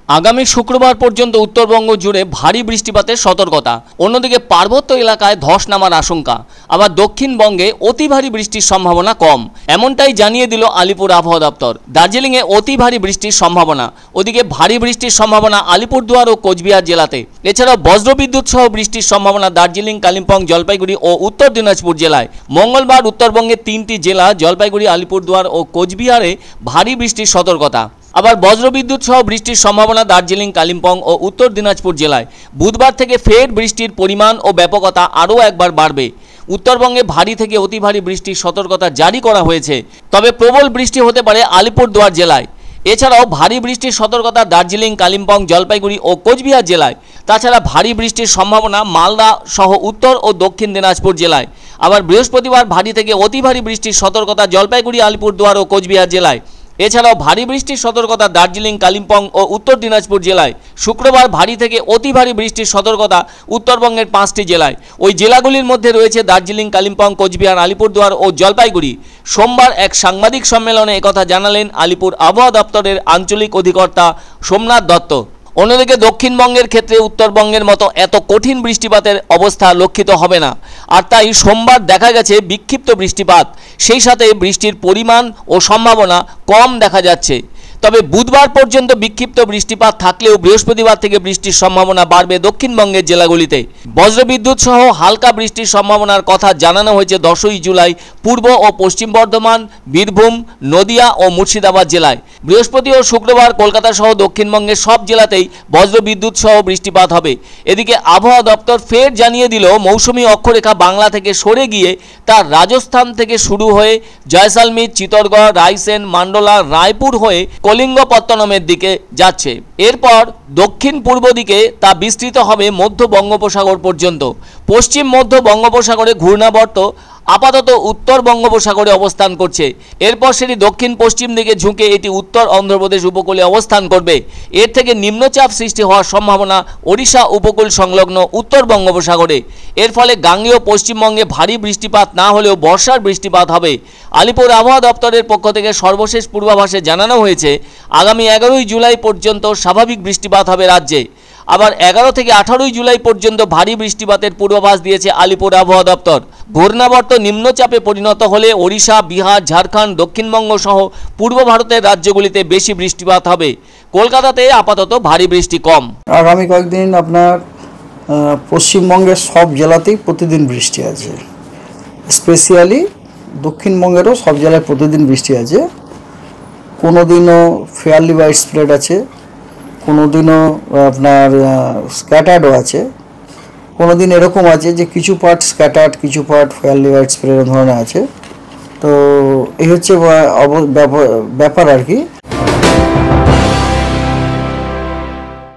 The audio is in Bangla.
আগামী শুক্রবার পর্যন্ত উত্তরবঙ্গ জুড়ে ভারী বৃষ্টিপাতের সতর্কতা। অন্যদিকে পার্বত্য এলাকায় ধস নামার আশঙ্কা। আবার দক্ষিণবঙ্গে অতি ভারী বৃষ্টির সম্ভাবনা কম, এমনটাই জানিয়ে দিল আলিপুর আবহাওয়া দপ্তর। দার্জিলিংয়ে অতি ভারী বৃষ্টির সম্ভাবনা, ওদিকে ভারী বৃষ্টির সম্ভাবনা আলিপুরদুয়ার ও কোচবিহার জেলাতে। এছাড়াও বজ্রবিদ্যুৎ সহ বৃষ্টির সম্ভাবনা দার্জিলিং, কালিম্পং, জলপাইগুড়ি ও উত্তর দিনাজপুর জেলায়। মঙ্গলবার উত্তরবঙ্গের 3টি জেলা জলপাইগুড়ি, আলিপুরদুয়ার ও কোচবিহারে ভারী বৃষ্টির সতর্কতা। আবার বজ্রবিদ্যুৎ সহ বৃষ্টির সম্ভাবনা দার্জিলিং, কালিম্পং ও উত্তর দিনাজপুর জেলায়। বুধবার থেকে ফের বৃষ্টির পরিমাণ ও ব্যাপকতা আরও একবার বাড়বে। উত্তরবঙ্গে ভারী থেকে অতি ভারী বৃষ্টির সতর্কতা জারি করা হয়েছে, তবে প্রবল বৃষ্টি হতে পারে আলিপুরদুয়ার জেলায়। এছাড়াও ভারী বৃষ্টির সতর্কতা দার্জিলিং, কালিম্পং, জলপাইগুড়ি ও কোচবিহার জেলায়। তাছাড়া ভারী বৃষ্টির সম্ভাবনা মালদা সহ উত্তর ও দক্ষিণ দিনাজপুর জেলায়। আবার বৃহস্পতিবার ভারী থেকে অতি ভারী বৃষ্টির সতর্কতা জলপাইগুড়ি, আলিপুরদুয়ার ও কোচবিহার জেলায়। এছাড়াও ভারী বৃষ্টির সতর্কতা দার্জিলিং, কালিম্পং ও উত্তর দিনাজপুর জেলায়। শুক্রবার ভারী থেকে অতি ভারী বৃষ্টির সতর্কতা উত্তরবঙ্গের 5টি জেলায়। ওই জেলাগুলির মধ্যে রয়েছে দার্জিলিং, কালিম্পং, কোচবিহার, আলিপুরদুয়ার ও জলপাইগুড়ি। সোমবার এক সাংবাদিক সম্মেলনে একথা জানালেন আলিপুর আবহাওয়া দপ্তরের আঞ্চলিক অধিকর্তা সোমনাথ দত্ত। অন্যদিকে দক্ষিণবঙ্গের ক্ষেত্রে উত্তরবঙ্গের মতো এত কঠিন বৃষ্টিপাতের অবস্থা লক্ষিত হবে না, আর তাই সোমবার দেখা গেছে বিক্ষিপ্ত বৃষ্টিপাত, সেই সাথে বৃষ্টির পরিমাণ ও সম্ভাবনা কম দেখা যাচ্ছে। তবে বুধবার পর্যন্ত বিক্ষিপ্ত বৃষ্টিপাত থাকলেও বৃহস্পতিবার থেকে বৃষ্টির সম্ভাবনা বাড়বে দক্ষিণবঙ্গের জেলাগুলিতে। বজ্রবিদ্যুৎ সহ হালকা বৃষ্টির সম্ভাবনার কথা জানানো হয়েছে 10ই জুলাই পূর্ব ও পশ্চিম বর্ধমান, বীরভূম, নদিয়া ও মুর্শিদাবাদ জেলায়। বৃহস্পতি ও শুক্রবার কলকাতা সহ দক্ষিণবঙ্গের সব জেলাতেই বজ্রবিদ্যুৎ সহ বৃষ্টিপাত হবে। এদিকে আবহাওয়া দপ্তর ফের জানিয়ে দিল, মৌসুমী অক্ষরেখা বাংলা থেকে সরে গিয়ে তার রাজস্থান থেকে শুরু হয়ে জয়সালমীর, চিত্তরগড়, রায়সেন, মান্ডলা, রায়পুর হয়ে কলিঙ্গপত্তনমের দিকে যাচ্ছে। এরপর দক্ষিণ পূর্ব দিকে তা বিস্তৃত হবে মধ্য বঙ্গোপসাগর পর্যন্ত। পশ্চিম মধ্য বঙ্গোপসাগরে ঘূর্ণাবর্ত আপাতত উত্তর বঙ্গোপসাগরে অবস্থান করছে। এরপর সেটি দক্ষিণ পশ্চিম দিকে ঝুঁকে এটি উত্তর অন্ধ্রপ্রদেশ উপকূলে অবস্থান করবে। এর থেকে নিম্নচাপ সৃষ্টি হওয়ার সম্ভাবনা ওড়িশা উপকূল সংলগ্ন উত্তর বঙ্গোপসাগরে। এর ফলে গাঙ্গেয় পশ্চিমবঙ্গে ভারী বৃষ্টিপাত না হলেও বর্ষার বৃষ্টিপাত হবে। আলিপুর আবহাওয়া দপ্তরের পক্ষ থেকে সর্বশেষ পূর্বাভাসে জানানো হয়েছে, আগামী 11ই জুলাই পর্যন্ত স্বাভাবিক বৃষ্টিপাত হবে রাজ্যে। আবার 11 থেকে 18ই জুলাই পর্যন্ত ভারী বৃষ্টিপাতের পূর্বাভাস দিয়েছে আলিপুর আবহাওয়া দপ্তর। ঘূর্ণাবর্ত নিম্নচাপে পরিণত হলে ওড়িশা, বিহার, ঝাড়খণ্ড, দক্ষিণবঙ্গ সহ পূর্ব ভারতের রাজ্যগুলিতে বেশি বৃষ্টিপাত হবে। কলকাতাতে আপাতত ভারী বৃষ্টি কম। আগামী কয়েকদিন আপনার পশ্চিমবঙ্গের সব জেলাতেই প্রতিদিন বৃষ্টি আছে, স্পেশালি দক্ষিণবঙ্গেরও সব জেলায় প্রতিদিন বৃষ্টি আছে। কোনো দিনও ফেয়ারলি ওয়াইড স্প্রেড আছে, কোনো দিনও আপনার স্ক্যাটার্ডও আছে, কোনো দিন এরকম আছে যে কিছু পার্ট স্ক্যাটার্ড, কিছু পার্ট ফেয়ারলি ওয়াইড স্প্রেড ধরনের আছে। তো এই হচ্ছে ব্যাপার আর কি।